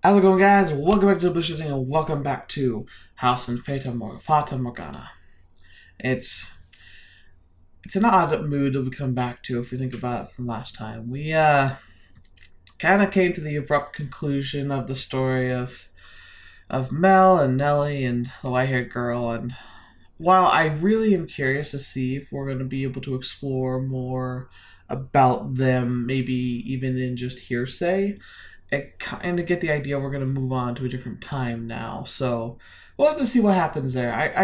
How's it going, guys? Welcome back to TheBlueShifting and welcome back to House in Fata Morgana. It's an odd mood that we come back to if we think about it from last time. We kind of came to the abrupt conclusion of the story of Mell and Nellie and the white-haired girl, and while I really am curious to see if we're going to be able to explore more about them, maybe even in just hearsay, I kind of get the idea we're going to move on to a different time now. So we'll have to see what happens there. I'd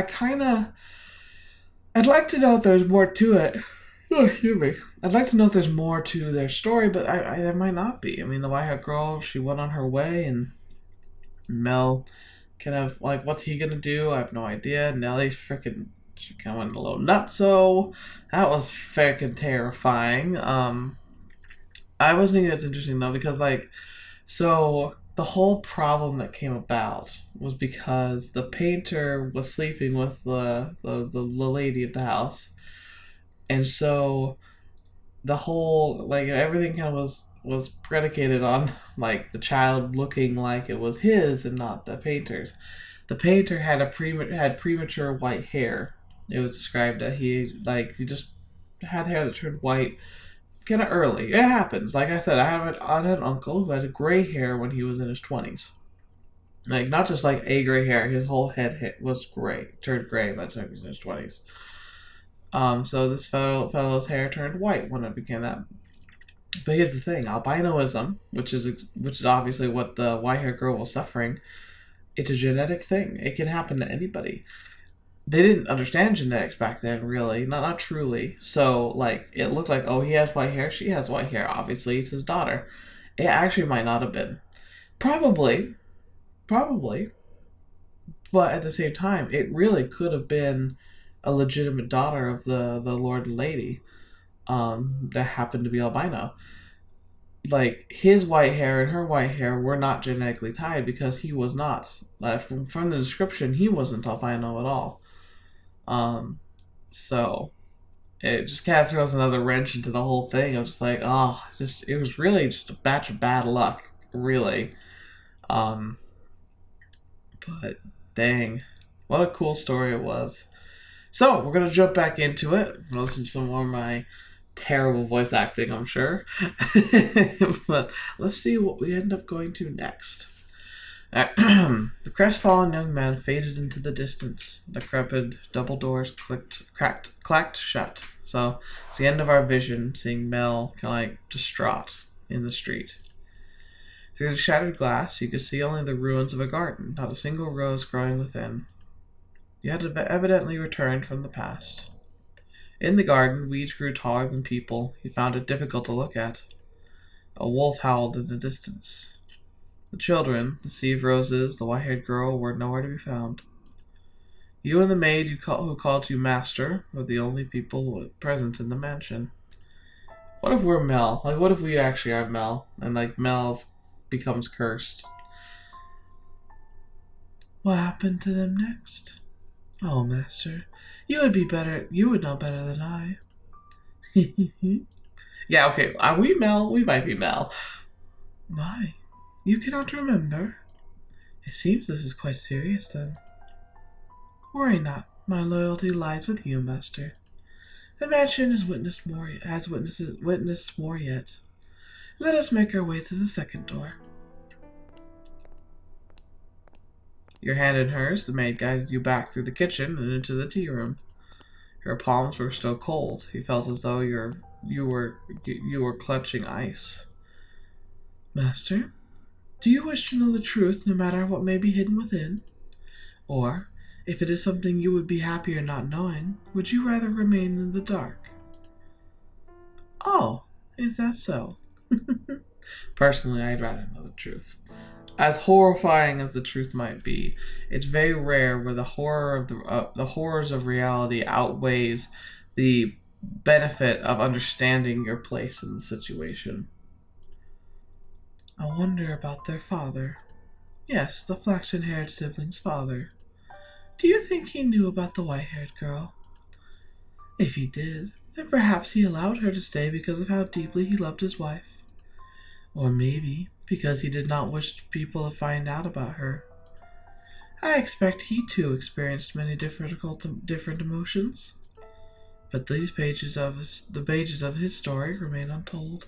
like to know if there's more to it. Oh, excuse me. I'd like to know if there's more to their story, but there might not be. I mean, the white-haired girl, she went on her way, and Mell kind of, like, what's he going to do? I have no idea. Nellie's freaking, she kind of went a little nutso. That was freaking terrifying. I was thinking that's interesting, though, because, like, so the whole problem that came about was because the painter was sleeping with the lady of the house, and so the whole, like, everything kind of was predicated on, like, the child looking like it was his and not the painter's. The painter had premature white hair. It was described that he just had hair that turned white kind of early. It happens. Like I said, I had an uncle who had gray hair when he was in his 20s. Like, not just like a gray hair, his whole head was gray, turned gray by the time he was in his 20s. So this fellow's hair turned white when it became that. But here's the thing: albinoism, which is obviously what the white-haired girl was suffering, it's a genetic thing. It can happen to anybody. They didn't understand genetics back then, really. Not truly. So, like, it looked like, oh, he has white hair, she has white hair. Obviously, it's his daughter. It actually might not have been. Probably. But at the same time, it really could have been a legitimate daughter of the Lord and Lady that happened to be albino. Like, his white hair and her white hair were not genetically tied because he was not. From the description, he wasn't albino at all. So it just kind of throws another wrench into the whole thing. I was just like, oh, it was really just a batch of bad luck, really. But dang, what a cool story it was. So we're gonna jump back into it. Listen to some more of my terrible voice acting, I'm sure. But let's see what we end up going to next. The crestfallen young man faded into the distance. Decrepit double doors clacked shut. So it's the end of our vision, seeing Mell kind of like distraught in the street. Through the shattered glass, you could see only the ruins of a garden, not a single rose growing within. You had evidently returned from the past. In the garden, weeds grew taller than people. You found it difficult to look at. A wolf howled in the distance. The children, the sea of roses, the white-haired girl were nowhere to be found. You and the maid who called you master were the only people present in the mansion. What if we're Mell? Like, what if we actually are Mell, and, like, Mell becomes cursed? What happened to them next? Oh, master, you would know better than I. Yeah, okay, are we Mell? We might be Mell. My. You cannot remember? It seems this is quite serious, then. Worry not. My loyalty lies with you, master. The mansion has witnessed more yet. Let us make our way to the second door. Your hand in hers, the maid guided you back through the kitchen and into the tea room. Her palms were still cold. You felt as though you were clutching ice. Master? Do you wish to know the truth, no matter what may be hidden within? Or, if it is something you would be happier not knowing, would you rather remain in the dark? Oh, is that so? Personally, I'd rather know the truth. As horrifying as the truth might be, it's very rare where the horrors of reality outweighs the benefit of understanding your place in the situation. I wonder about their father. Yes, the flaxen-haired sibling's father. Do you think he knew about the white-haired girl? If he did, then perhaps he allowed her to stay because of how deeply he loved his wife. Or maybe because he did not wish people to find out about her. I expect he too experienced many different emotions. But the pages of his story remain untold.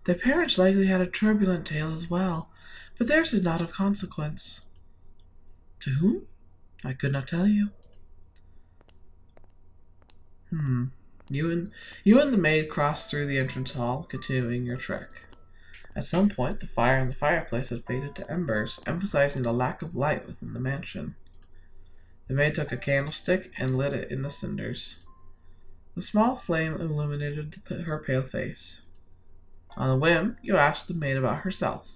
Their parents likely had a turbulent tale as well, but theirs is not of consequence. To whom? I could not tell you. You and the maid crossed through the entrance hall, continuing your trek. At some point, the fire in the fireplace had faded to embers, emphasizing the lack of light within the mansion. The maid took a candlestick and lit it in the cinders. The small flame illuminated her pale face. On a whim, you asked the maid about herself.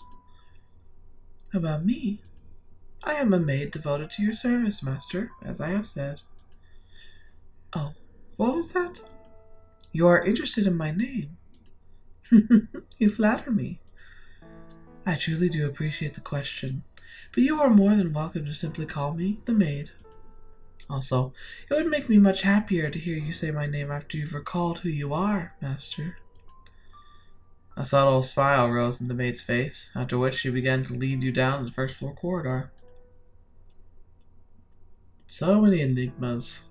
About me? I am a maid devoted to your service, master, as I have said. Oh, what was that? You are interested in my name. You flatter me. I truly do appreciate the question, but you are more than welcome to simply call me the maid. Also, it would make me much happier to hear you say my name after you've recalled who you are, master. A subtle smile rose in the maid's face, after which she began to lead you down the first floor corridor. So many enigmas.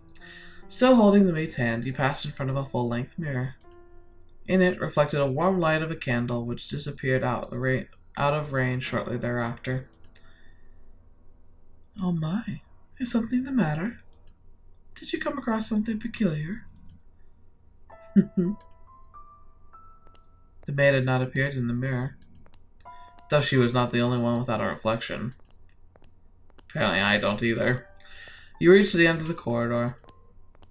Still holding the maid's hand, you passed in front of a full-length mirror. In it reflected a warm light of a candle, which disappeared out of range shortly thereafter. Oh my, is something the matter? Did you come across something peculiar? The maid had not appeared in the mirror, though she was not the only one without a reflection. Apparently I don't either. You reached the end of the corridor.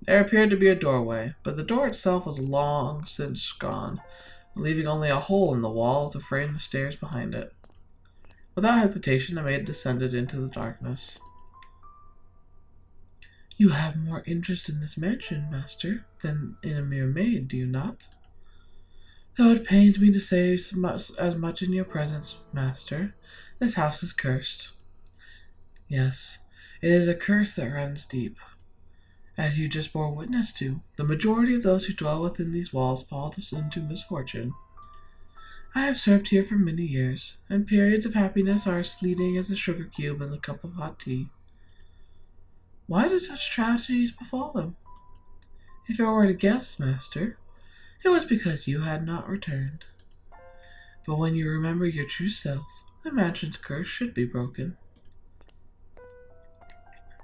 There appeared to be a doorway, but the door itself was long since gone, leaving only a hole in the wall to frame the stairs behind it. Without hesitation, the maid descended into the darkness. You have more interest in this mansion, master, than in a mere maid, do you not? Though it pains me to say as much in your presence, master, this house is cursed. Yes, it is a curse that runs deep. As you just bore witness to, the majority of those who dwell within these walls fall into misfortune. I have served here for many years, and periods of happiness are as fleeting as a sugar cube in a cup of hot tea. Why did such tragedies befall them? If I were to guess, master, it was because you had not returned. But when you remember your true self, the mansion's curse should be broken.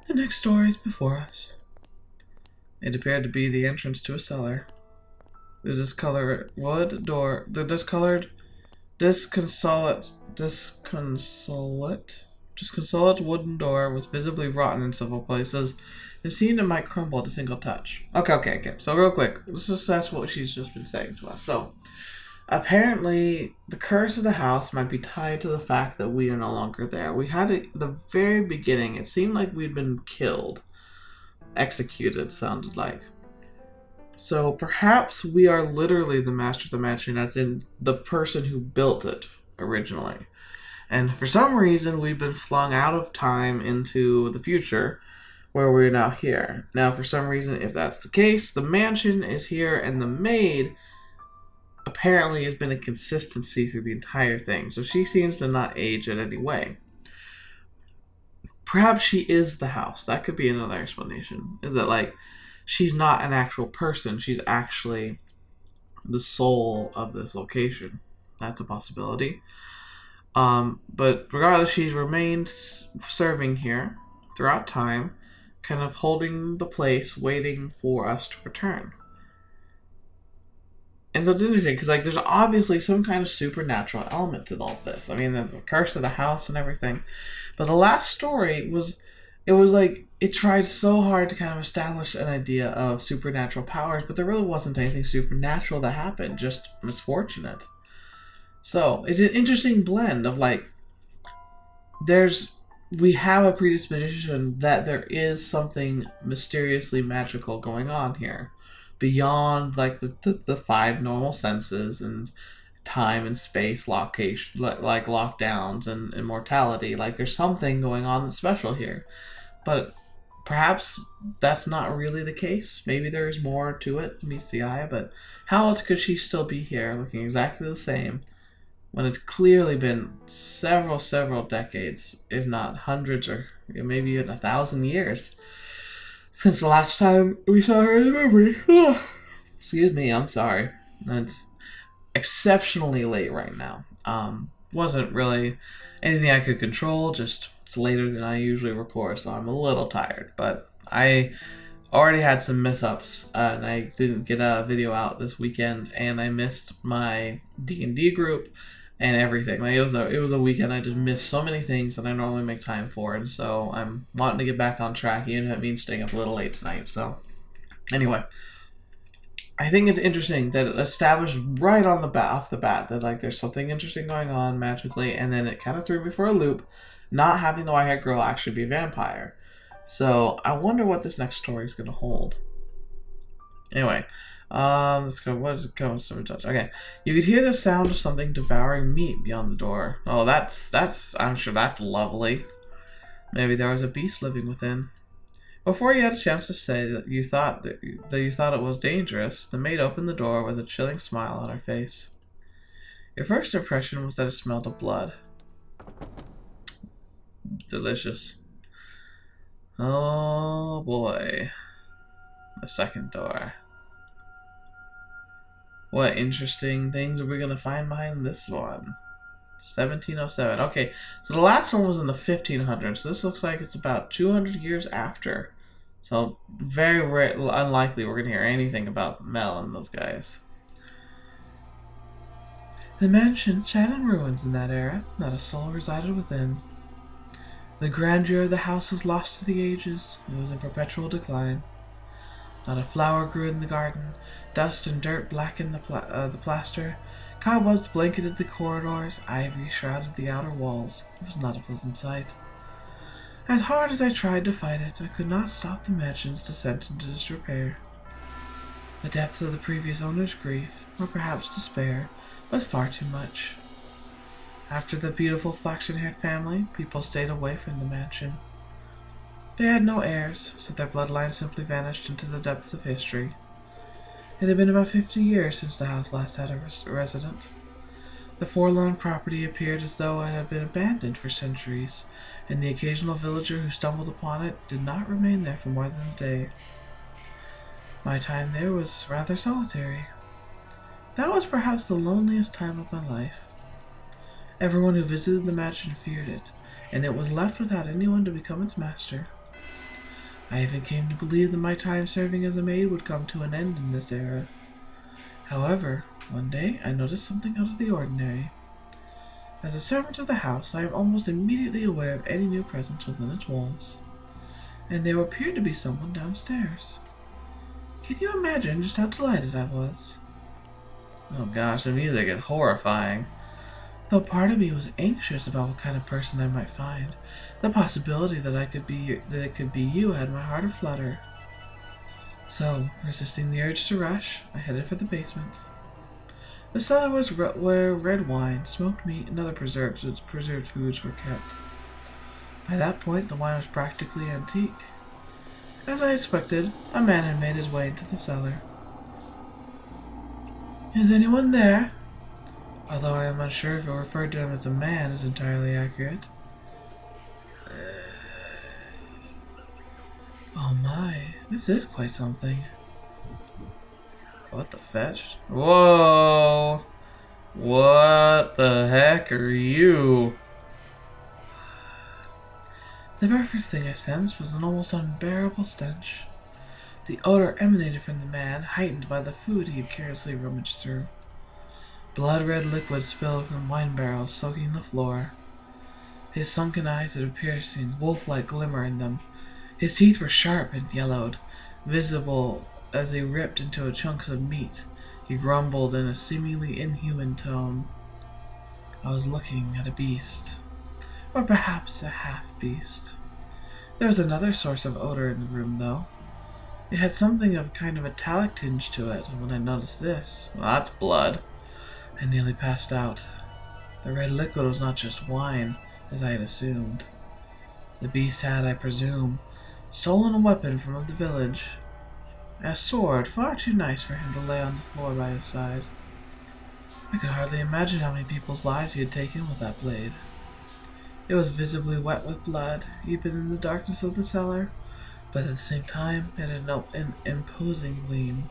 The next door is before us. It appeared to be the entrance to a cellar. The discolored disconsolate wooden door was visibly rotten in several places and seemed it might crumble at a single touch. Okay. So real quick, let's assess what she's just been saying to us. So, apparently, the curse of the house might be tied to the fact that we are no longer there. We had it at the very beginning. It seemed like we'd been killed. Executed, sounded like. So perhaps we are literally the master of the mansion, as in the person who built it originally. And for some reason, we've been flung out of time into the future, where we're now here. Now, for some reason, if that's the case, the mansion is here, and the maid apparently has been a consistency through the entire thing. So she seems to not age in any way. Perhaps she is the house. That could be another explanation. Is that, like, she's not an actual person. She's actually the soul of this location. That's a possibility. But regardless, she's remained serving here throughout time, kind of holding the place, waiting for us to return. And so it's interesting, because, like, there's obviously some kind of supernatural element to all of this. I mean, there's the curse of the house and everything. But the last story it tried so hard to kind of establish an idea of supernatural powers, but there really wasn't anything supernatural that happened, just misfortunate. So, it's an interesting blend of, like, we have a predisposition that there is something mysteriously magical going on here, beyond, like, the five normal senses and time and space location, like lockdowns and immortality. Like, there's something going on that's special here. But perhaps that's not really the case. Maybe there's more to it than meets the eye, but how else could she still be here looking exactly the same when it's clearly been several decades, if not hundreds or maybe even 1,000 years since the last time we saw her in the movie. Excuse me, I'm sorry. It's exceptionally late right now. Wasn't really anything I could control, just it's later than I usually record, so I'm a little tired. But I already had some mess-ups, and I didn't get a video out this weekend, and I missed my D&D group and everything. Like, it was a weekend I just missed so many things that I normally make time for, and so I'm wanting to get back on track, even if it means staying up a little late tonight. So anyway, I think it's interesting that it established right on off the bat that like there's something interesting going on magically, and then it kind of threw me for a loop, not having the white-haired girl actually be a vampire. So I wonder what this next story is going to hold. Anyway, let's go. What is it going? Touch. Okay, you could hear the sound of something devouring meat beyond the door. Oh, that's. I'm sure that's lovely. Maybe there was a beast living within. Before you had a chance to say that you thought it was dangerous, the maid opened the door with a chilling smile on her face. Your first impression was that it smelled of blood. Delicious. Oh boy. The second door. What interesting things are we going to find behind this one? 1707. Okay, so the last one was in the 1500s. So this looks like it's about 200 years after. So very unlikely we're going to hear anything about Mell and those guys. The mansion sat in ruins in that era. Not a soul resided within. The grandeur of the house was lost to the ages. It was in perpetual decline. Not a flower grew in the garden. Dust and dirt blackened the plaster. Cobwebs blanketed the corridors. Ivy shrouded the outer walls. It was not a pleasant sight. As hard as I tried to fight it, I could not stop the mansion's descent into disrepair. The depths of the previous owner's grief, or perhaps despair, was far too much. After the beautiful flaxen-haired family, people stayed away from the mansion. They had no heirs, so their bloodline simply vanished into the depths of history. It had been about 50 years since the house last had a resident. The forlorn property appeared as though it had been abandoned for centuries, and the occasional villager who stumbled upon it did not remain there for more than a day. My time there was rather solitary. That was perhaps the loneliest time of my life. Everyone who visited the mansion feared it, and it was left without anyone to become its master. I even came to believe that my time serving as a maid would come to an end in this era. However, one day I noticed something out of the ordinary. As a servant of the house, I am almost immediately aware of any new presence within its walls, and there appeared to be someone downstairs. Can you imagine just how delighted I was? Oh gosh, the music is horrifying. Though part of me was anxious about what kind of person I might find, the possibility that it could be you had my heart aflutter. So, resisting the urge to rush, I headed for the basement. The cellar was where red wine, smoked meat, and other preserved foods were kept. By that point, the wine was practically antique. As I expected, a man had made his way into the cellar. Is anyone there? Although I am unsure if it referred to him as a man is entirely accurate. Oh my, this is quite something. What the fetch? Whoa! What the heck are you? The very first thing I sensed was an almost unbearable stench. The odor emanated from the man, heightened by the food he had carelessly rummaged through. Blood-red liquid spilled from wine barrels, soaking the floor. His sunken eyes had a piercing, wolf-like glimmer in them. His teeth were sharp and yellowed, visible as he ripped into chunks of meat. He grumbled in a seemingly inhuman tone. I was looking at a beast, or perhaps a half-beast. There was another source of odor in the room, though. It had something of kind of metallic tinge to it, and when I noticed this, well, that's blood. I nearly passed out. The red liquid was not just wine, as I had assumed. The beast had, I presume, stolen a weapon from the village. A sword far too nice for him to lay on the floor by his side. I could hardly imagine how many people's lives he had taken with that blade. It was visibly wet with blood, even in the darkness of the cellar, but at the same time it had an imposing gleam.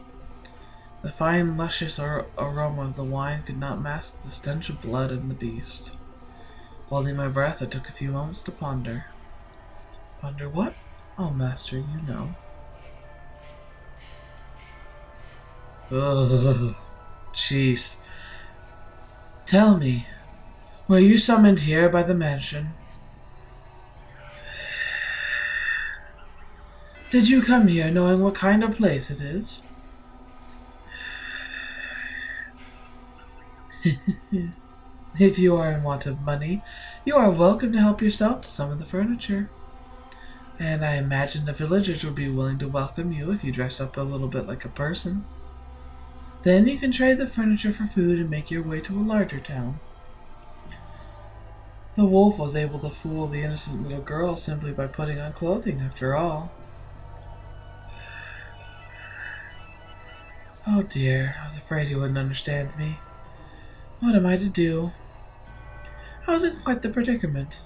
The fine, luscious aroma of the wine could not mask the stench of blood in the beast. Holding my breath, I took a few moments to ponder. Ponder what? Oh, master, you know. Ugh, jeez. Tell me, were you summoned here by the mansion? Did you come here knowing what kind of place it is? If you are in want of money, you are welcome to help yourself to some of the furniture. And I imagine the villagers would be willing to welcome you if you dressed up a little bit like a person. Then you can trade the furniture for food and make your way to a larger town. The wolf was able to fool the innocent little girl simply by putting on clothing, after all. Oh dear, I was afraid he wouldn't understand me. What am I to do? I was in quite the predicament.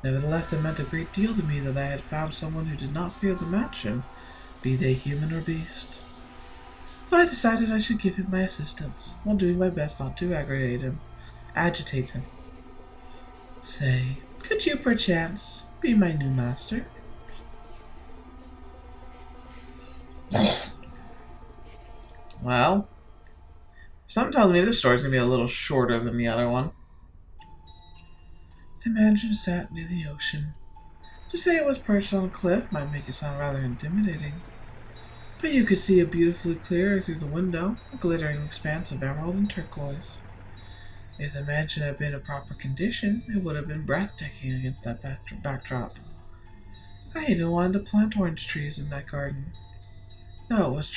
Nevertheless, it meant a great deal to me that I had found someone who did not fear the mansion, be they human or beast. So I decided I should give him my assistance, while doing my best not to agitate him. Say, could you perchance be my new master? Well, something tells me this story's gonna be a little shorter than the other one. The mansion sat near the ocean. To say it was perched on a cliff might make it sound rather intimidating, but you could see it beautifully clear through the window, a glittering expanse of emerald and turquoise. If the mansion had been in proper condition, it would have been breathtaking against that backdrop. I even wanted to plant orange trees in that garden. Though it was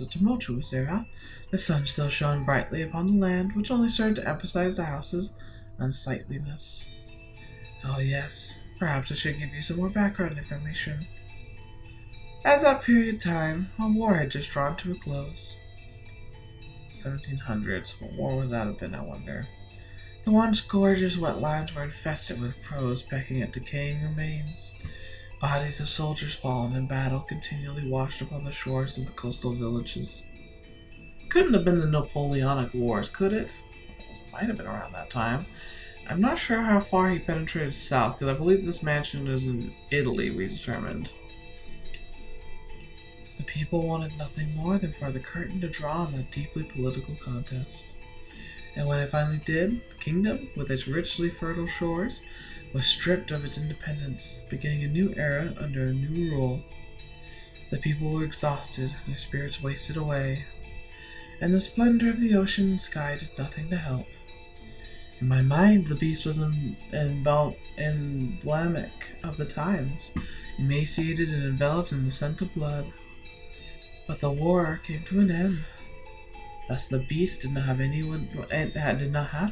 a tumultuous era, the sun still shone brightly upon the land, which only served to emphasize the house's unsightliness. Oh yes, perhaps I should give you some more background information. At that period of time, a war had just drawn to a close. 1700s. What war would that have been, I wonder? The once gorgeous wetlands were infested with crows pecking at decaying remains. Bodies of soldiers fallen in battle continually washed upon the shores of the coastal villages. Couldn't have been the Napoleonic Wars, could it? It might have been around that time. I'm not sure how far he penetrated south, because I believe this mansion is in Italy, we determined. The people wanted nothing more than for the curtain to draw on that deeply political contest. And when it finally did, the kingdom, with its richly fertile shores, was stripped of its independence, beginning a new era under a new rule. The people were exhausted, their spirits wasted away, and the splendor of the ocean and sky did nothing to help. In my mind, the beast was emblematic of the times, emaciated and enveloped in the scent of blood. But the war came to an end. Thus the beast did not have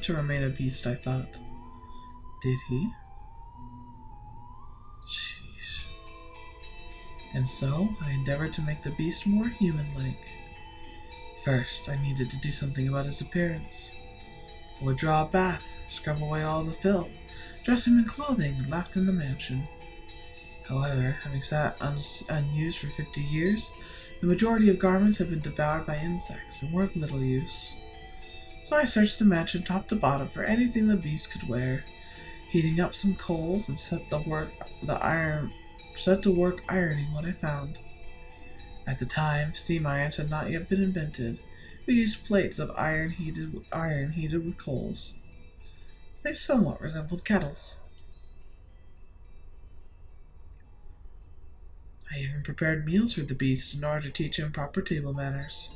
to remain a beast, I thought. Did he? Sheesh. And so, I endeavored to make the beast more human-like. First, I needed to do something about his appearance. I would draw a bath, scrub away all the filth, dress him in clothing left in the mansion. However, having sat unused for 50 years, the majority of garments had been devoured by insects and were of little use. So I searched the mansion top to bottom for anything the beast could wear, heating up some coals and set to work ironing what I found. At the time, steam irons had not yet been invented. We used plates of iron heated with coals. They somewhat resembled kettles. I even prepared meals for the beast in order to teach him proper table manners.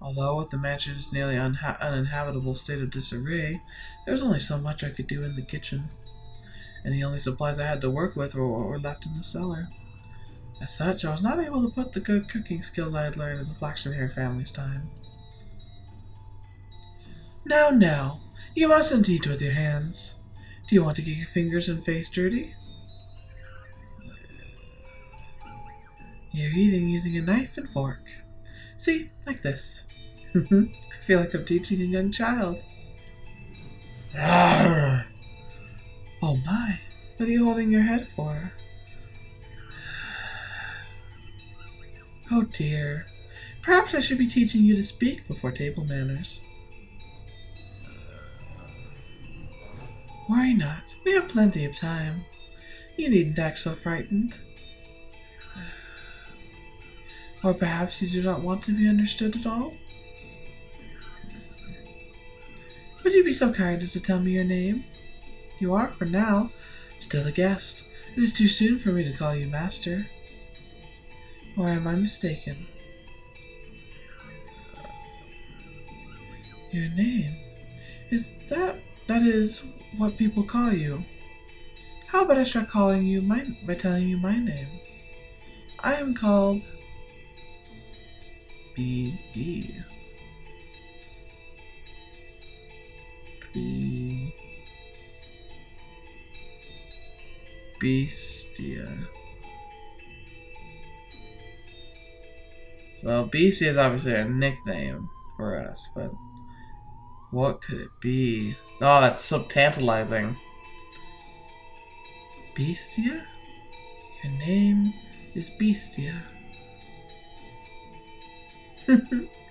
Although with the mansion's nearly uninhabitable state of disarray, there was only so much I could do in the kitchen, and the only supplies I had to work with were left in the cellar. As such, I was not able to put the good cooking skills I had learned in the flaxen hair family's time. Now, you mustn't eat with your hands. Do you want to get your fingers and face dirty? You're eating using a knife and fork. See, like this. I feel like I'm teaching a young child. Arrgh. Oh my, what are you holding your head for? Oh dear. Perhaps I should be teaching you to speak before table manners. Worry not, we have plenty of time. You needn't act so frightened. Or perhaps you do not want to be understood at all? Would you be so kind as to tell me your name? You are, for now, still a guest. It is too soon for me to call you master. Or am I mistaken? Your name? That is what people call you. How about I start calling you by telling you my name? I am called B.E. Beastia. So Beastia is obviously a nickname for us, but what could it be? Oh, that's so tantalizing. Beastia? Your name is Beastia.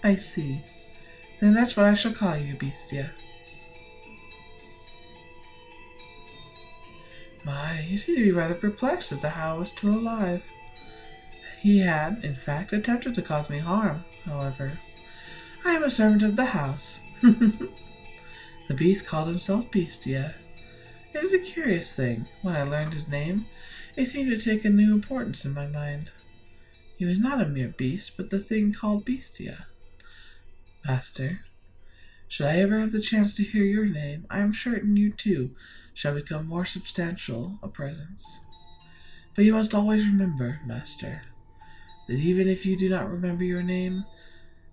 I see. Then that's what I shall call you, Beastia. My, you seem to be rather perplexed as to how I was still alive. He had, in fact, attempted to cause me harm, however. I am a servant of the house. The beast called himself Beastia. It is a curious thing. When I learned his name, it seemed to take a new importance in my mind. He was not a mere beast, but the thing called Beastia. Master, should I ever have the chance to hear your name, I am certain you, too, shall become more substantial a presence. But you must always remember, Master, that even if you do not remember your name,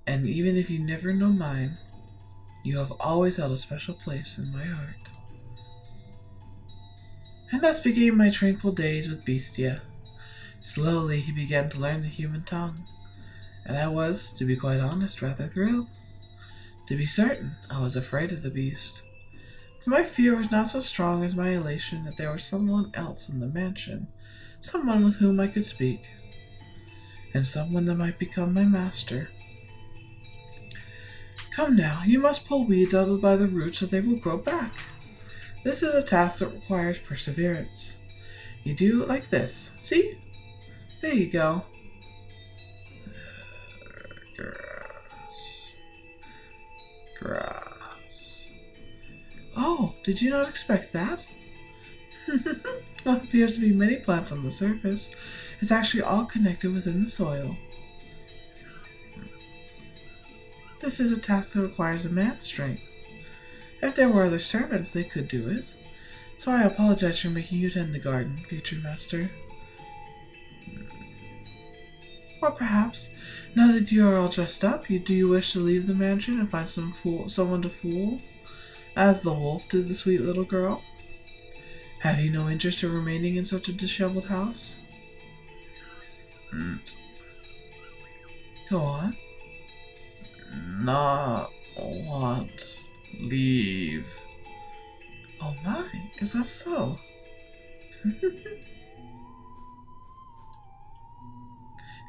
and even if you never know mine, you have always held a special place in my heart. And thus began my tranquil days with Beastia. Slowly he began to learn the human tongue, and I was, to be quite honest, rather thrilled. To be certain, I was afraid of the beast, but my fear was not so strong as my elation that there was someone else in the mansion, someone with whom I could speak, and someone that might become my master. Come now, you must pull weeds out by the roots so they will grow back. This is a task that requires perseverance. You do it like this. See? There you go. Grass. Oh, did you not expect that? What appears to be many plants on the surface is actually all connected within the soil. This is a task that requires a man's strength. If there were other servants, they could do it. So I apologize for making you tend the garden, future master. Or perhaps, now that you are all dressed up, do you wish to leave the mansion and find someone to fool, as the wolf did the sweet little girl? Have you no interest in remaining in such a disheveled house? Go on. Not want leave. Oh my, is that so?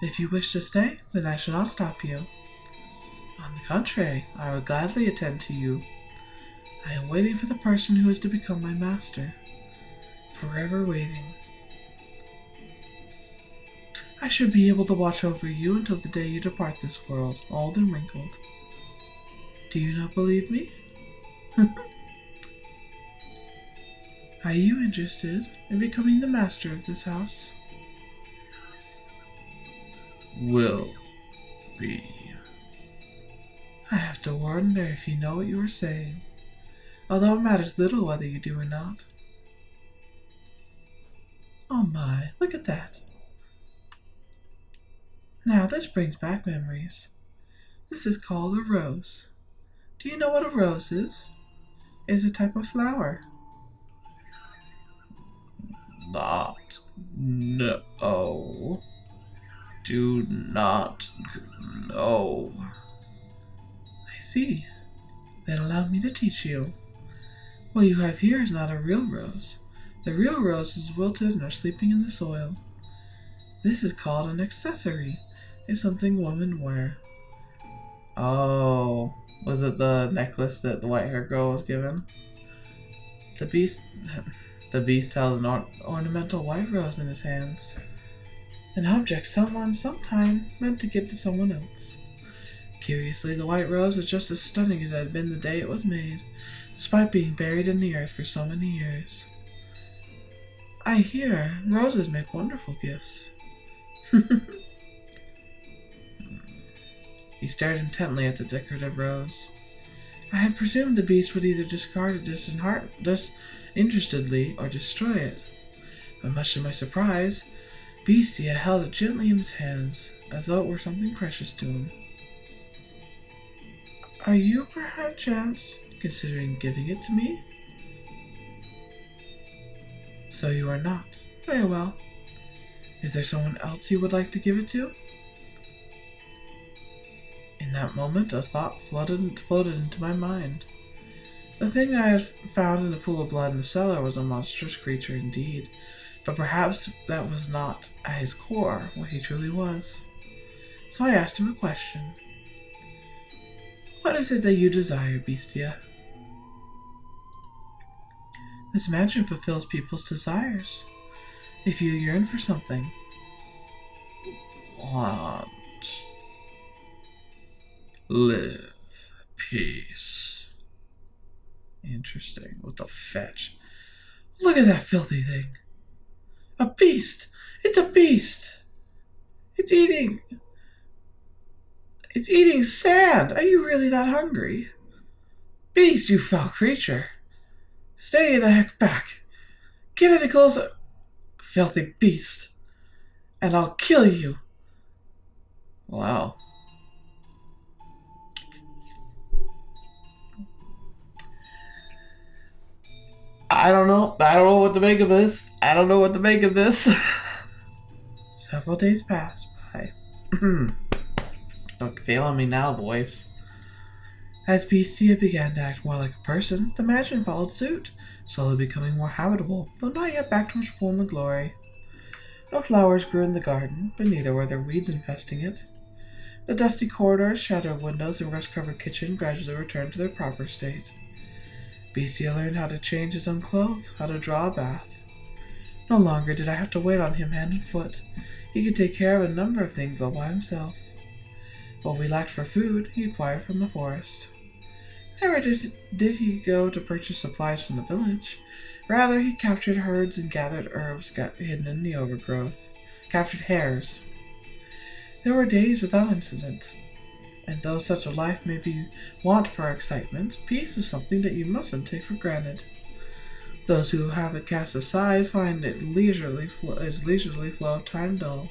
If you wish to stay, then I shall not stop you. On the contrary, I will gladly attend to you. I am waiting for the person who is to become my master. Forever waiting. I should be able to watch over you until the day you depart this world, old and wrinkled. Do you not believe me? Are you interested in becoming the master of this house? Will be. I have to wonder if you know what you are saying, although it matters little whether you do or not. Oh my, look at that. Now this brings back memories. This is called a rose. Do you know what a rose is? It's a type of flower. Not. No. Do not know. see. Then allow me to teach you. What you have here is not a real rose. The real rose is wilted and are sleeping in the soil. This is called an accessory. It's something women wear. Oh, was it the necklace that the white-haired girl was given? The beast held an ornamental white rose in his hands. An object someone sometime meant to give to someone else. Curiously, the white rose was just as stunning as it had been the day it was made, despite being buried in the earth for so many years. I hear roses make wonderful gifts. He stared intently at the decorative rose. I had presumed the beast would either discard it disinterestedly or destroy it. But much to my surprise, Beastia held it gently in his hands, as though it were something precious to him. Are you, perchance, considering giving it to me? So you are not. Very well. Is there someone else you would like to give it to? In that moment, a thought floated into my mind. The thing I had found in the pool of blood in the cellar was a monstrous creature indeed, but perhaps that was not, at his core, what he truly was. So I asked him a question. What is it that you desire, Beastia? This mansion fulfills people's desires. If you yearn for something. Want. Live. Peace. Interesting. What the fetch? Look at that filthy thing. A beast! It's a beast! It's eating sand! Are you really that hungry? Beast, you foul creature! Stay the heck back! Get any closer! Filthy beast! And I'll kill you! Wow. I don't know what to make of this. Several days passed by. Don't fail on me now, boys. As Beastia began to act more like a person, the mansion followed suit, slowly becoming more habitable, though not yet back to its former glory. No flowers grew in the garden, but neither were there weeds infesting it. The dusty corridors, shattered windows, and rust-covered kitchen gradually returned to their proper state. Beastia learned how to change his own clothes, how to draw a bath. No longer did I have to wait on him hand and foot. He could take care of a number of things all by himself. What we lacked for food, he acquired from the forest. Never did he go to purchase supplies from the village. Rather, he captured herds and gathered herbs hidden in the overgrowth. Captured hares. There were days without incident. And though such a life may be wont for excitement, peace is something that you mustn't take for granted. Those who have it cast aside find its leisurely flow of time dull.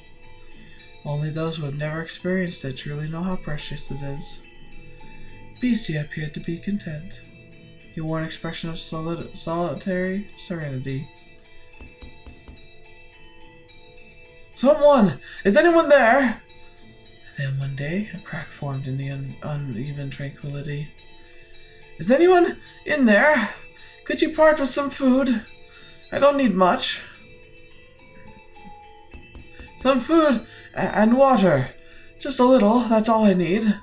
Only those who have never experienced it truly know how precious it is. Beastia appeared to be content. He wore an expression of solitary serenity. Someone! Is anyone there? And then one day, a crack formed in the uneven tranquility. Is anyone in there? Could you part with some food? I don't need much. Some food and water. Just a little, that's all I need.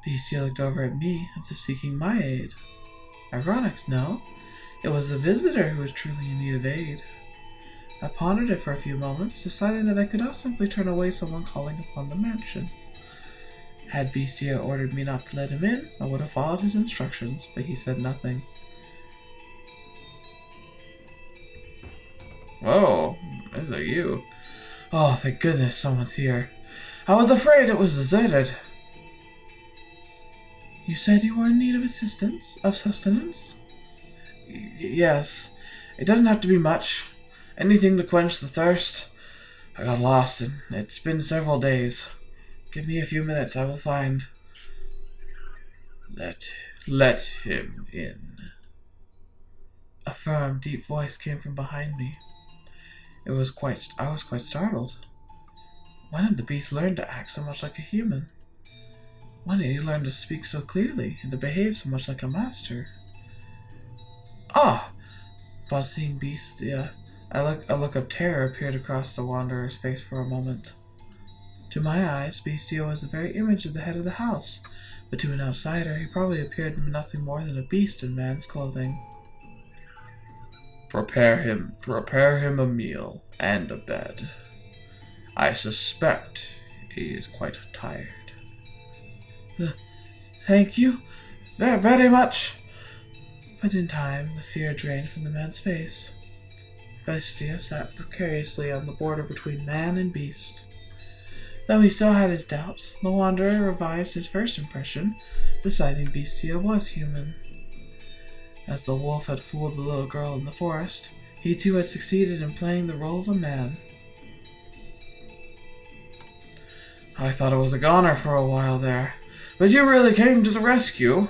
Beastia looked over at me as if seeking my aid. Ironic, no? It was the visitor who was truly in need of aid. I pondered it for a few moments, deciding that I could not simply turn away someone calling upon the mansion. Had Beastia ordered me not to let him in, I would have followed his instructions, but he said nothing. Whoa, is that you? Oh, thank goodness someone's here. I was afraid it was deserted. You said you were in need of assistance? Of sustenance? Yes. It doesn't have to be much. Anything to quench the thirst. I got lost and it's been several days. Give me a few minutes, I will find. Let him in. A firm, deep voice came from behind me. I was quite startled. When had the beast learned to act so much like a human? When did you learn to speak so clearly and to behave so much like a master? Ah! Upon seeing Bestia, a look of terror appeared across the wanderer's face for a moment. To my eyes, Bestia was the very image of the head of the house, but to an outsider, he probably appeared nothing more than a beast in man's clothing. Prepare him a meal and a bed. I suspect he is quite tired. Thank you very much. But in time, the fear drained from the man's face. Bestia sat precariously on the border between man and beast. Though he still had his doubts, the wanderer revised his first impression, deciding Bestia was human. As the wolf had fooled the little girl in the forest, he too had succeeded in playing the role of a man. I thought it was a goner for a while there, but you really came to the rescue.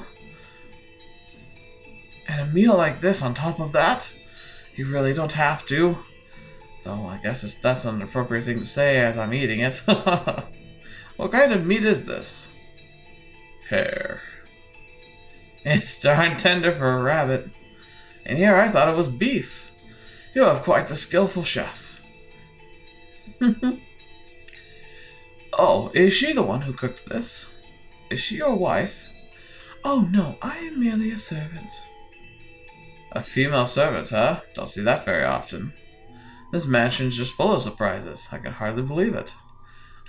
And a meal like this on top of that? You really don't have to. Though I guess that's not an appropriate thing to say as I'm eating it. What kind of meat is this? Hare. It's darn tender for a rabbit. And here I thought it was beef. You have quite the skillful chef. Oh, is she the one who cooked this? Is she your wife? Oh no, I am merely a servant. A female servant, huh? Don't see that very often. This mansion's just full of surprises. I can hardly believe it.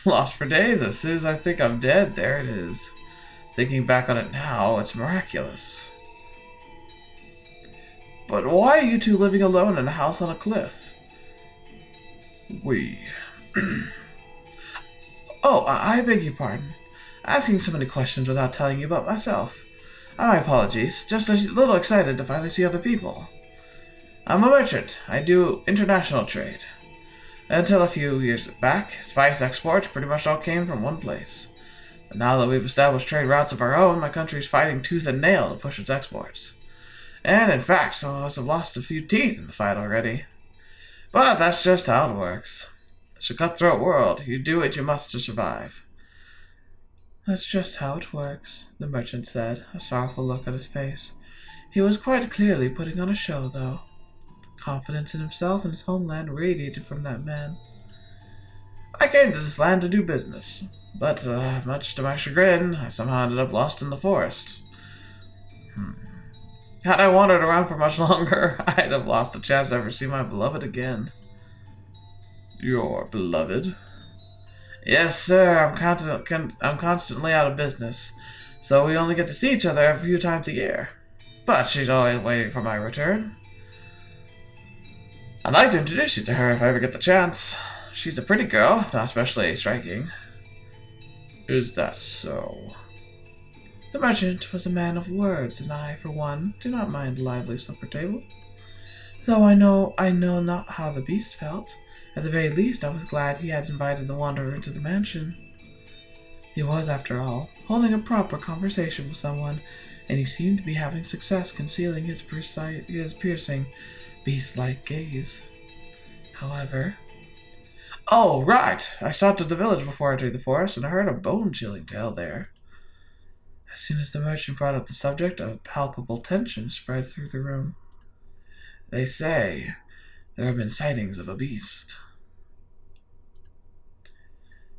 Lost for days. As soon as I think I'm dead, there it is. Thinking back on it now, it's miraculous. But why are you two living alone in a house on a cliff? Oh, I beg your pardon. Asking so many questions without telling you about myself. My apologies. Just a little excited to finally see other people. I'm a merchant. I do international trade. Until a few years back, spice exports pretty much all came from one place. But now that we've established trade routes of our own, my country's fighting tooth and nail to push its exports. And in fact, some of us have lost a few teeth in the fight already. But that's just how it works. It's a cutthroat world. You do what you must to survive. That's just how it works, the merchant said, a sorrowful look on his face. He was quite clearly putting on a show, though. Confidence in himself and his homeland radiated from that man. I came to this land to do business, but much to my chagrin, I somehow ended up lost in the forest. Had I wandered around for much longer, I'd have lost the chance to ever see my beloved again. Your beloved? Yes, sir, I'm constantly out of business, so we only get to see each other a few times a year. But she's always waiting for my return. I'd like to introduce you to her if I ever get the chance. She's a pretty girl, not especially striking. Is that so? The merchant was a man of words, and I, for one, do not mind a lively supper table. Though I know not how the beast felt. At the very least, I was glad he had invited the wanderer into the mansion. He was, after all, holding a proper conversation with someone, and he seemed to be having success concealing his piercing, beast-like gaze. However... Oh, right! I stopped at the village before entering the forest, and I heard a bone-chilling tale there. As soon as the merchant brought up the subject, a palpable tension spread through the room. They say there have been sightings of a beast.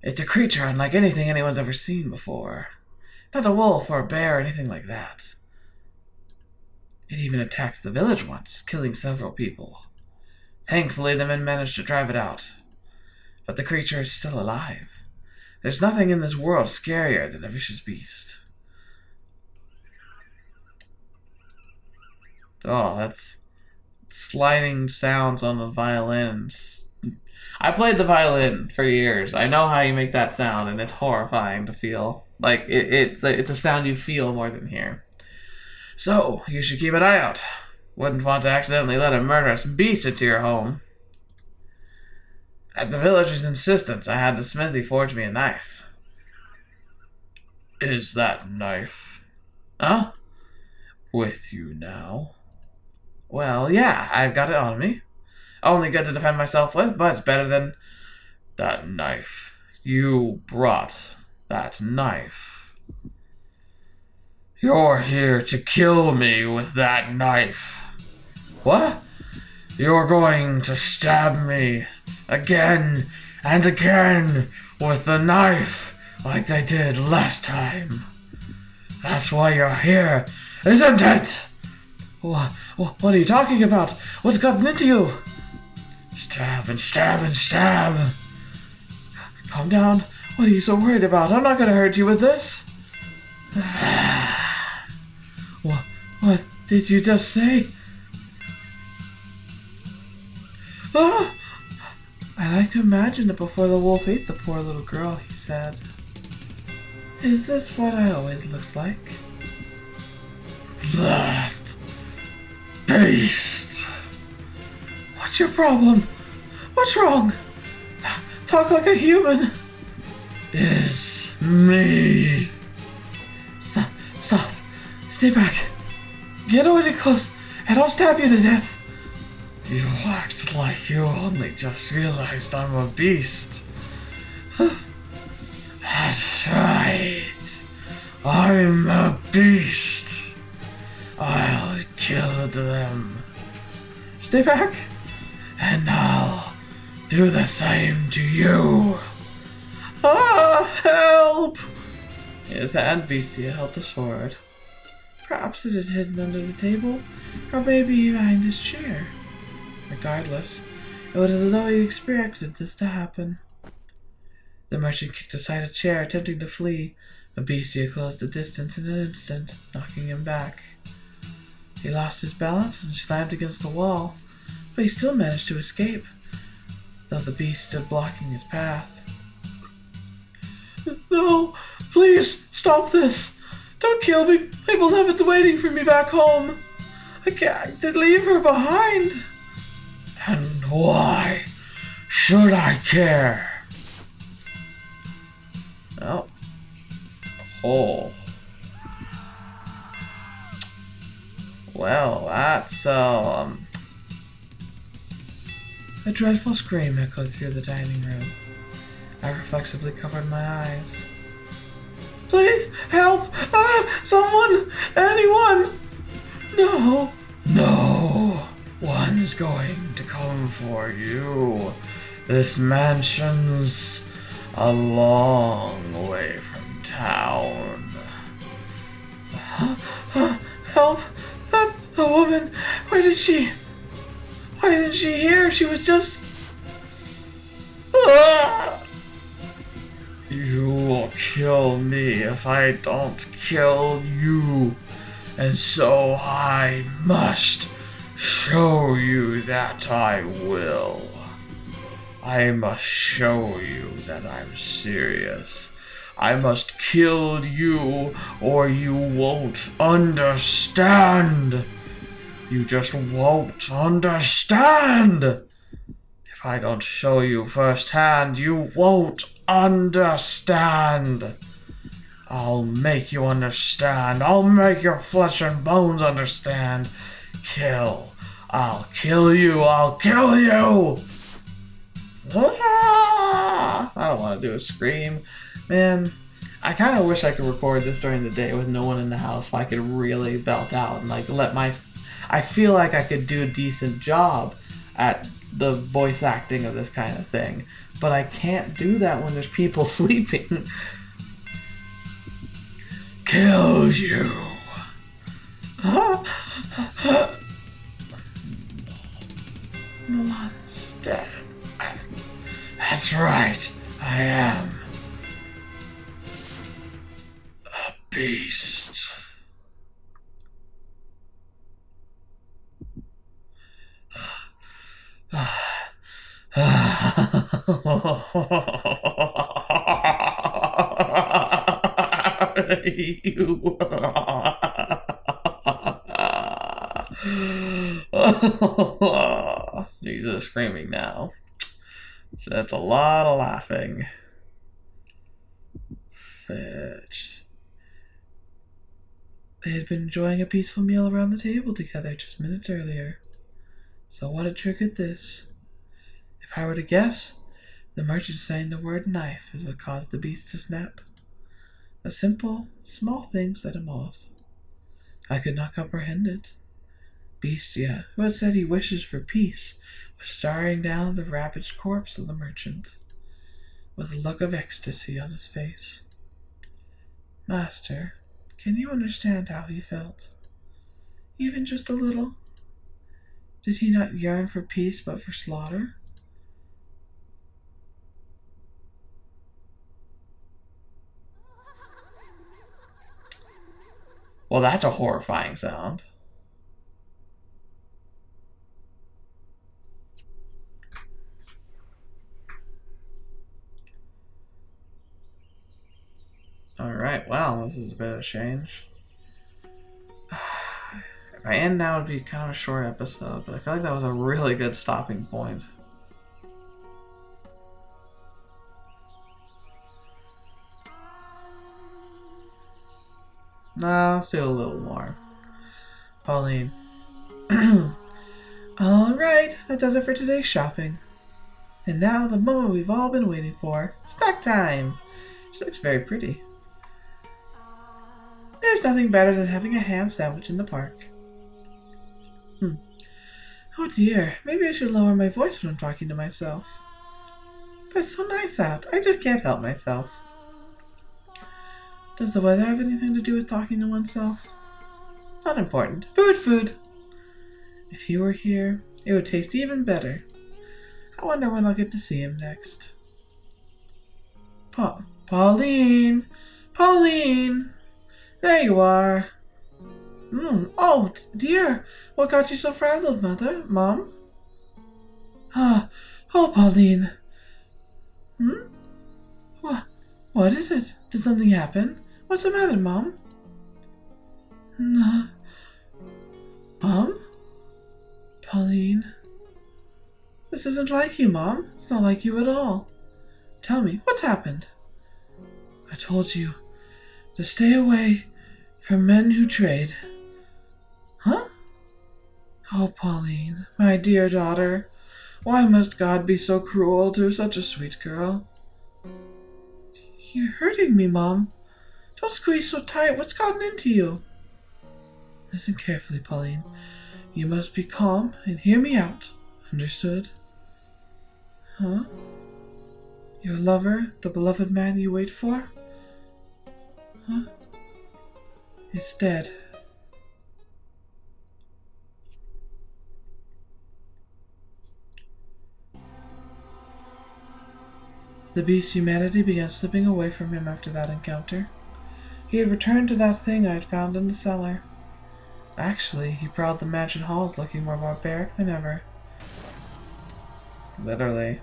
It's a creature unlike anything anyone's ever seen before. Not a wolf or a bear or anything like that. It even attacked the village once, killing several people. Thankfully, the men managed to drive it out. But the creature is still alive. There's nothing in this world scarier than a vicious beast. Oh, that's sliding sounds on the violin. I played the violin for years. I know how you make that sound, and it's horrifying to feel. Like, it's a sound you feel more than hear. So, you should keep an eye out. Wouldn't want to accidentally let a murderous beast into your home. At the villager's insistence, I had the smithy forge me a knife. Is that knife? Huh? With you now? Well, yeah, I've got it on me. Only good to defend myself with, but it's better than... That knife. You brought that knife. You're here to kill me with that knife. What? You're going to stab me again and again with the knife like they did last time. That's why you're here, isn't it? What are you talking about? What's gotten into you? Stab and stab and stab. Calm down. What are you so worried about? I'm not going to hurt you with this. What did you just say? Ah! I like to imagine it before the wolf ate the poor little girl, he said. Is this what I always looked like? That beast! What's your problem? What's wrong? Talk like a human. Is me. Stop. Stay back. Get already close, and I'll stab you to death. You act like you only just realized I'm a beast. That's right. I'm a beast. I'll kill them. Stay back, and I'll do the same to you. Ah, help! His hand beastie held a sword. Perhaps it had hidden under the table, or maybe behind his chair. Regardless, it was as though he expected this to happen. The merchant kicked aside a chair, attempting to flee. The beastie closed the distance in an instant, knocking him back. He lost his balance and slammed against the wall, but he still managed to escape, though the beast stood blocking his path. No, please, stop this! Don't kill me! My beloved's waiting for me back home! I can't leave her behind! And why should I care? Oh. Oh. Well, that's, A dreadful scream echoed through the dining room. I reflexively covered my eyes. Please, help! Ah! Someone! Anyone! No! No! One's going to come for you. This mansion's a long way from town. Help! That the woman! Where did she? Why isn't she here? She was just... You will kill me if I don't kill you. And so I must show you that I will. I must show you that I'm serious. I must kill you or you won't understand. You just won't understand. If I don't show you firsthand, you won't understand. I'll make you understand. I'll make your flesh and bones understand. Kill. I'll kill you. I'll kill you. I don't want to do a scream. Man, I kind of wish I could record this during the day with no one in the house so I could really belt out and like let my... I feel like I could do a decent job at the voice acting of this kind of thing. But I can't do that when there's people sleeping. Kill you. Monster. That's right. I am a beast. He's just screaming now. That's a lot of laughing. Fetch. They had been enjoying a peaceful meal around the table together just minutes earlier. So what had triggered this? If I were to guess, the merchant saying the word knife is what caused the beast to snap. A simple, small thing set him off. I could not comprehend it. Bestia, who had said he wishes for peace, was staring down at the ravaged corpse of the merchant, with a look of ecstasy on his face. Master, can you understand how he felt? Even just a little? Did he not yearn for peace but for slaughter? Well, that's a horrifying sound. Alright, well, this is a bit of a change. If I end now, it would be kind of a short episode, but I feel like that was a really good stopping point. No, let's do a little more. Pauline. Alright, that does it for today's shopping. And now the moment we've all been waiting for. Snack time! She looks very pretty. There's nothing better than having a ham sandwich in the park. Oh dear, maybe I should lower my voice when I'm talking to myself. But it's so nice out, I just can't help myself. Does the weather have anything to do with talking to oneself? Not important. Food! If he were here, it would taste even better. I wonder when I'll get to see him next. Pauline! There you are! Oh, dear! What got you so frazzled, Mom? Oh, Pauline! What is it? Did something happen? What's the matter, Mom? No. Mom? Pauline? This isn't like you, Mom. It's not like you at all. Tell me, what's happened? I told you to stay away from men who trade. Huh? Oh, Pauline, my dear daughter, why must God be so cruel to such a sweet girl? You're hurting me, Mom. Don't squeeze so tight. What's gotten into you? Listen carefully, Pauline. You must be calm and hear me out. Understood? Huh? Your lover, the beloved man you wait for? Huh? Is dead. The beast's humanity began slipping away from him after that encounter. He had returned to that thing I had found in the cellar. Actually, he prowled the mansion halls looking more barbaric than ever. Literally.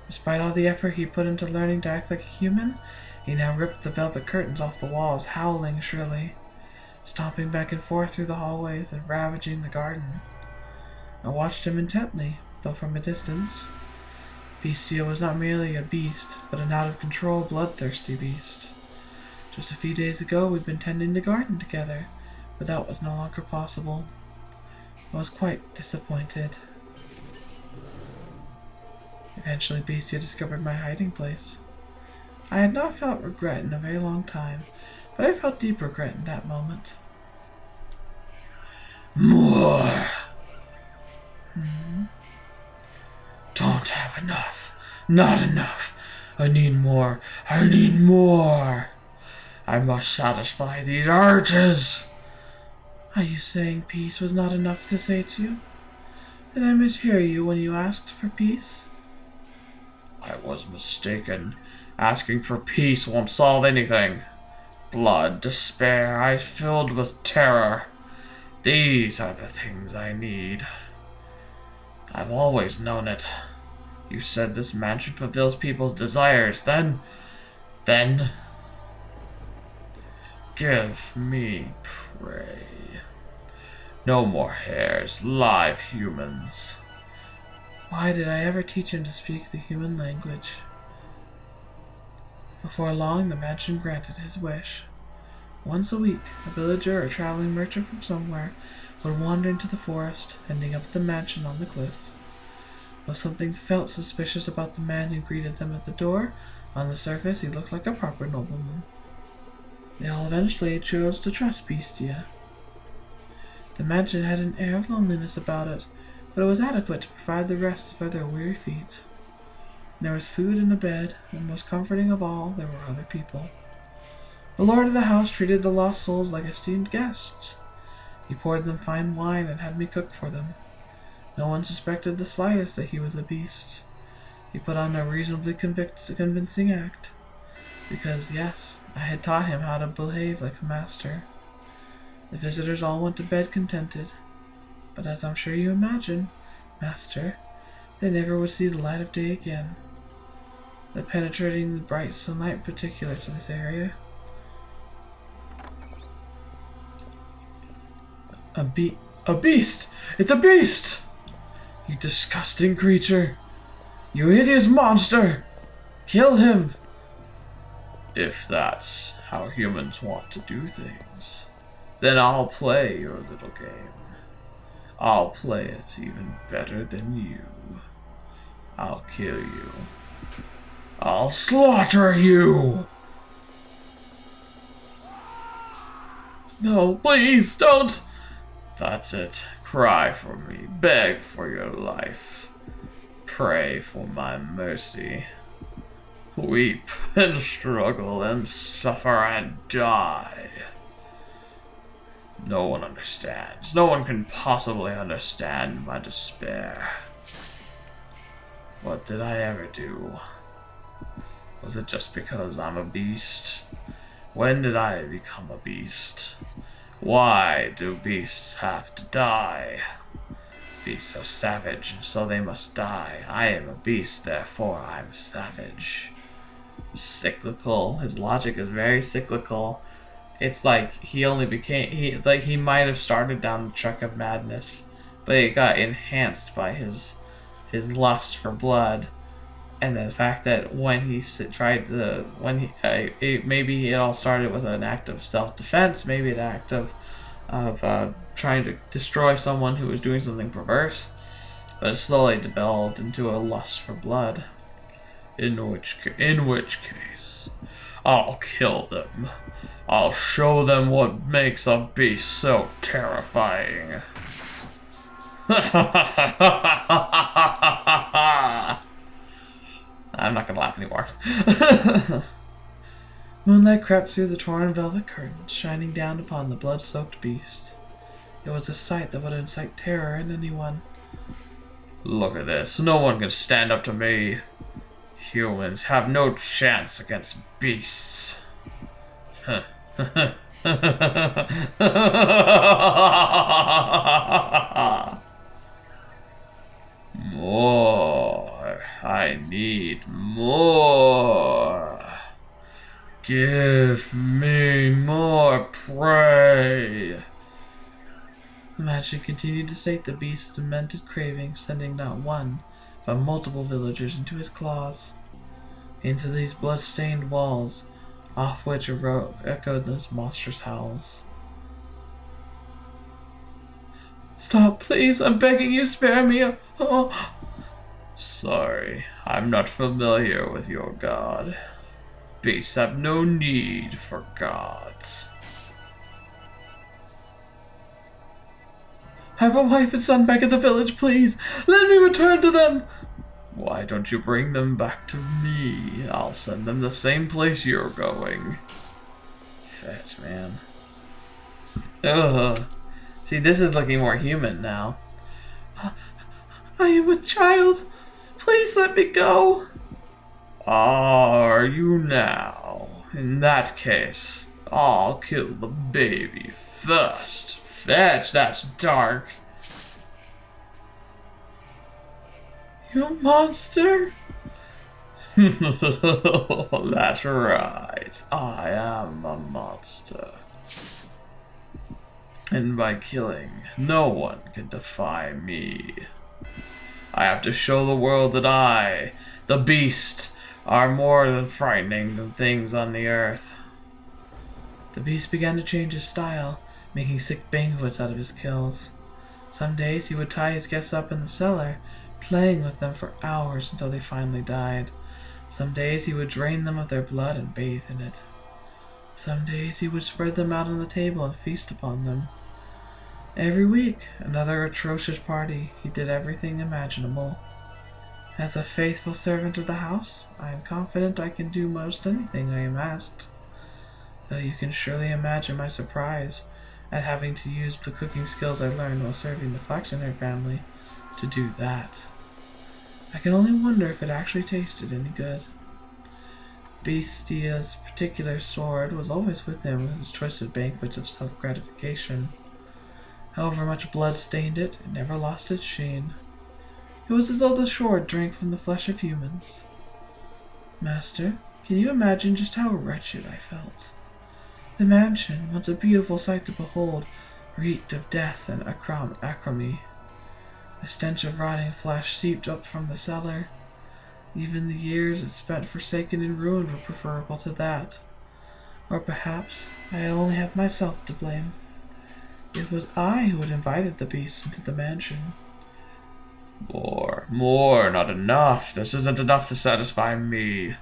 Despite all the effort he put into learning to act like a human, he now ripped the velvet curtains off the walls, howling shrilly, stomping back and forth through the hallways and ravaging the garden. I watched him intently, though from a distance. Bestia was not merely a beast, but an out-of-control, bloodthirsty beast. Just a few days ago, we'd been tending the garden together, but that was no longer possible. I was quite disappointed. Eventually, Bestia discovered my hiding place. I had not felt regret in a very long time, but I felt deep regret in that moment. More! Don't have enough. Not enough. I need more. I must satisfy these urges. Are you saying peace was not enough to sate you? Did I mishear you when you asked for peace? I was mistaken. Asking for peace won't solve anything. Blood, despair, eyes filled with terror. These are the things I need. I've always known it. You said this mansion fulfills people's desires, then... Give me prey. No more hares, live humans. Why did I ever teach him to speak the human language? Before long, the mansion granted his wish. Once a week, a villager or traveling merchant from somewhere would wander into the forest, ending up at the mansion on the cliff. Though something felt suspicious about the man who greeted them at the door, on the surface he looked like a proper nobleman. They all eventually chose to trust Bestia. The mansion had an air of loneliness about it, but it was adequate to provide the rest for their weary feet. There was food and a bed, and most comforting of all, there were other people. The lord of the house treated the lost souls like esteemed guests. He poured them fine wine and had me cook for them. No one suspected the slightest that he was a beast. He put on a reasonably convincing act, because, yes, I had taught him how to behave like a master. The visitors all went to bed contented, but as I'm sure you imagine, master, they never would see the light of day again. The penetrating bright sunlight particular to this area. A beast! It's a beast! You disgusting creature! You hideous monster! Kill him! If that's how humans want to do things, then I'll play your little game. I'll play it even better than you. I'll kill you. I'll slaughter you! No, please, don't! That's it. Cry for me. Beg for your life. Pray for my mercy. Weep and struggle and suffer and die. No one understands. No one can possibly understand my despair. What did I ever do? Was it just because I'm a beast? When did I become a beast? Why do beasts have to die? Beasts are savage, so they must die. I am a beast, therefore I'm savage. Cyclical. His logic is very cyclical. It's like he only became... It's like he might have started down the track of madness, but it got enhanced by his lust for blood. And the fact that when he tried to, maybe it all started with an act of self-defense, maybe an act of trying to destroy someone who was doing something perverse, but it slowly developed into a lust for blood. In which case, I'll kill them. I'll show them what makes a beast so terrifying. I'm not gonna laugh anymore. Moonlight crept through the torn velvet curtains, shining down upon the blood-soaked beast. It was a sight that would incite terror in anyone. Look at this. No one can stand up to me. Humans have no chance against beasts. More. I need more. Give me more prey. The magic continued to sate the beast's demented craving, sending not one, but multiple villagers into his claws. Into these blood-stained walls, off which echoed those monstrous howls. Stop, please, I'm begging you, spare me. Oh. Sorry, I'm not familiar with your god. Beasts have no need for gods. I have a wife and son back at the village, please. Let me return to them. Why don't you bring them back to me? I'll send them the same place you're going. Fetch, man. Ugh. See, this is looking more human now. I am a child. Please let me go. Are you now? In that case, I'll kill the baby first. Fetch, that's dark. You monster? That's right. I am a monster. And by killing, no one can defy me. I have to show the world that I, the beast, are more than frightening than things on the earth. The beast began to change his style, making sick banquets out of his kills. Some days he would tie his guests up in the cellar, playing with them for hours until they finally died. Some days he would drain them of their blood and bathe in it. Some days he would spread them out on the table and feast upon them. Every week, another atrocious party. He did everything imaginable. As a faithful servant of the house, I am confident I can do most anything I am asked. Though you can surely imagine my surprise at having to use the cooking skills I learned while serving the Flaxenherd family to do that. I can only wonder if it actually tasted any good. Bestia's particular sword was always with him with his twisted banquets of self-gratification. However much blood stained it, it never lost its sheen. It was as though the sword drank from the flesh of humans. Master, can you imagine just how wretched I felt? The mansion, once a beautiful sight to behold, reeked of death and acrimony. The stench of rotting flesh seeped up from the cellar. Even the years it spent forsaken and ruined were preferable to that. Or perhaps I had only had myself to blame. It was I who had invited the beast into the mansion. More, not enough. This isn't enough to satisfy me.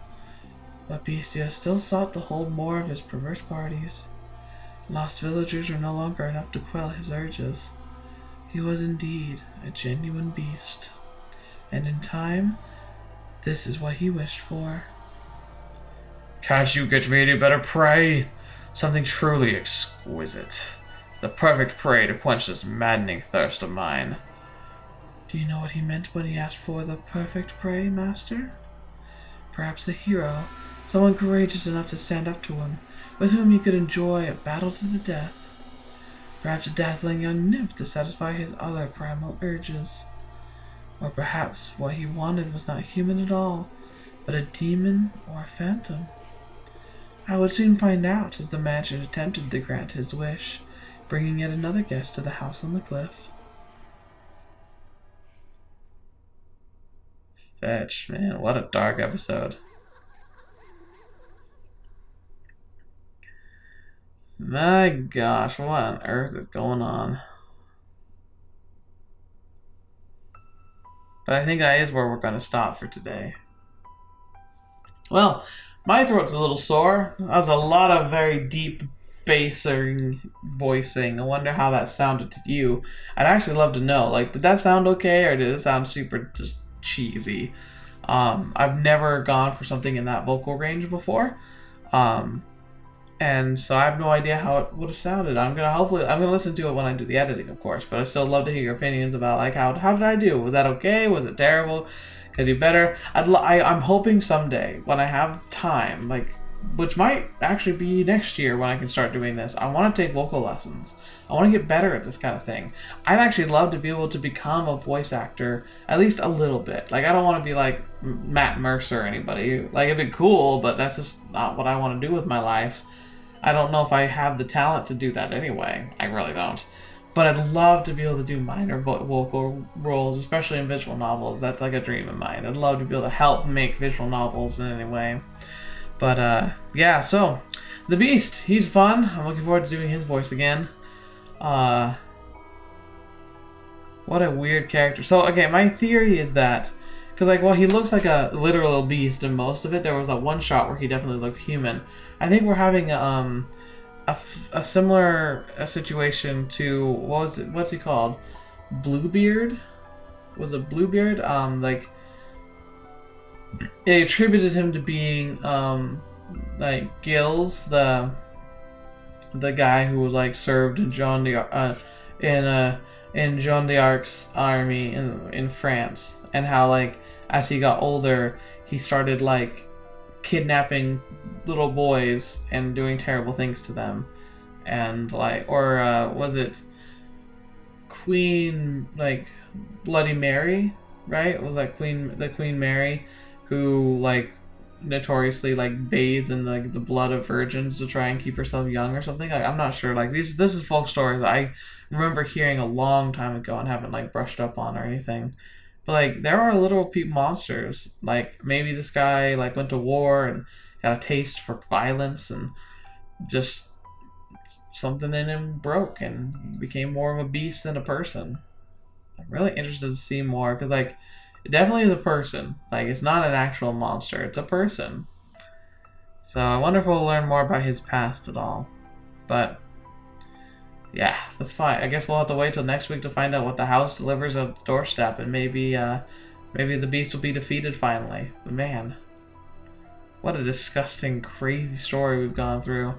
But Bestia still sought to hold more of his perverse parties. Lost villagers were no longer enough to quell his urges. He was indeed a genuine beast. And in time, this is what he wished for. Can't you get me any better prey? Something truly exquisite. The perfect prey to quench this maddening thirst of mine. Do you know what he meant when he asked for the perfect prey, Master? Perhaps a hero, someone courageous enough to stand up to him, with whom he could enjoy a battle to the death. Perhaps a dazzling young nymph to satisfy his other primal urges. Or perhaps what he wanted was not human at all, but a demon or a phantom. I would soon find out as the mansion attempted to grant his wish, bringing yet another guest to the house on the cliff. Fetch, man, what a dark episode. My gosh, what on earth is going on? But I think that is where we're going to stop for today. Well, my throat's a little sore. That was a lot of very deep bassing voicing. I wonder how that sounded to you. I'd actually love to know. Like, did that sound okay, or did it sound super just cheesy? I've never gone for something in that vocal range before. And so I have no idea how it would have sounded. I'm gonna listen to it when I do the editing, of course. But I still love to hear your opinions about like how did I do? Was that okay? Was it terrible? Could I do better? I'm hoping someday when I have time, like which might actually be next year when I can start doing this. I want to take vocal lessons. I want to get better at this kind of thing. I'd actually love to be able to become a voice actor, at least a little bit. Like, I don't want to be like Matt Mercer or anybody. Like, it'd be cool, but that's just not what I want to do with my life. I don't know if I have the talent to do that anyway. I really don't. But I'd love to be able to do minor vocal roles, especially in visual novels. That's like a dream of mine. I'd love to be able to help make visual novels in any way. But, yeah, so, the Beast, he's fun. I'm looking forward to doing his voice again. What a weird character. So, okay, my theory is that, because, like, well, he looks like a literal beast in most of it. There was that one shot where he definitely looked human. I think we're having, a similar situation to, what's he called? Bluebeard? Was it Bluebeard? Like, they attributed him to being like Gilles, the guy who like served in Jean d'Arc's army in France, and how like as he got older he started like kidnapping little boys and doing terrible things to them, and like was it Queen like Bloody Mary, right? Was that Queen Mary who like notoriously like bathed in like the blood of virgins to try and keep herself young or something? Like, I'm not sure. Like this is folk stories that I remember hearing a long time ago and haven't like brushed up on or anything. But like there are literal monsters. Like maybe this guy like went to war and got a taste for violence and just something in him broke and became more of a beast than a person. I'm really interested to see more because like it definitely is a person. Like, it's not an actual monster. It's a person. So I wonder if we'll learn more about his past at all. But yeah, that's fine. I guess we'll have to wait till next week to find out what the house delivers at the doorstep, and maybe the beast will be defeated finally. But man, what a disgusting, crazy story we've gone through.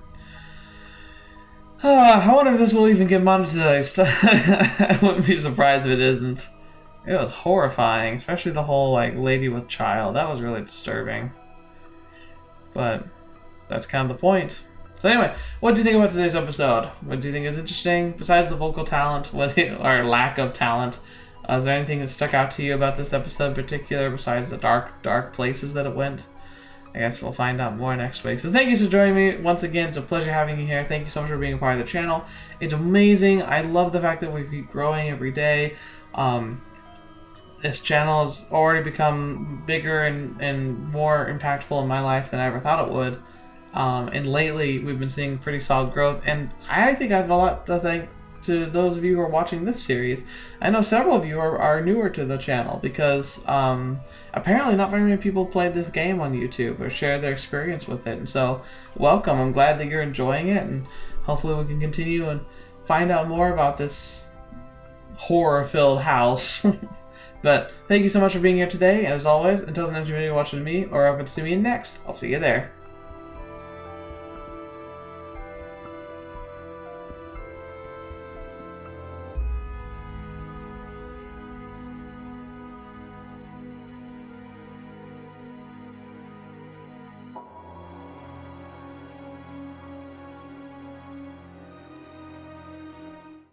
I wonder if this will even get monetized. I wouldn't be surprised if it isn't. It was horrifying, especially the whole like lady with child. That was really disturbing. But that's kind of the point. So anyway, what do you think about today's episode? What do you think is interesting? Besides the vocal talent, or lack of talent, is there anything that stuck out to you about this episode in particular, besides the dark places that it went? I guess we'll find out more next week. So thank you for joining me once again. It's a pleasure having you here. Thank you so much for being a part of the channel. It's amazing. I love the fact that we keep growing every day. This channel has already become bigger and more impactful in my life than I ever thought it would. And lately, we've been seeing pretty solid growth. And I think I have a lot to thank to those of you who are watching this series. I know several of you are newer to the channel because apparently not very many people played this game on YouTube or share their experience with it. And so, welcome. I'm glad that you're enjoying it, and hopefully we can continue and find out more about this horror-filled house. But thank you so much for being here today, and as always, until the next video you're watching me, or if it's to me next, I'll see you there.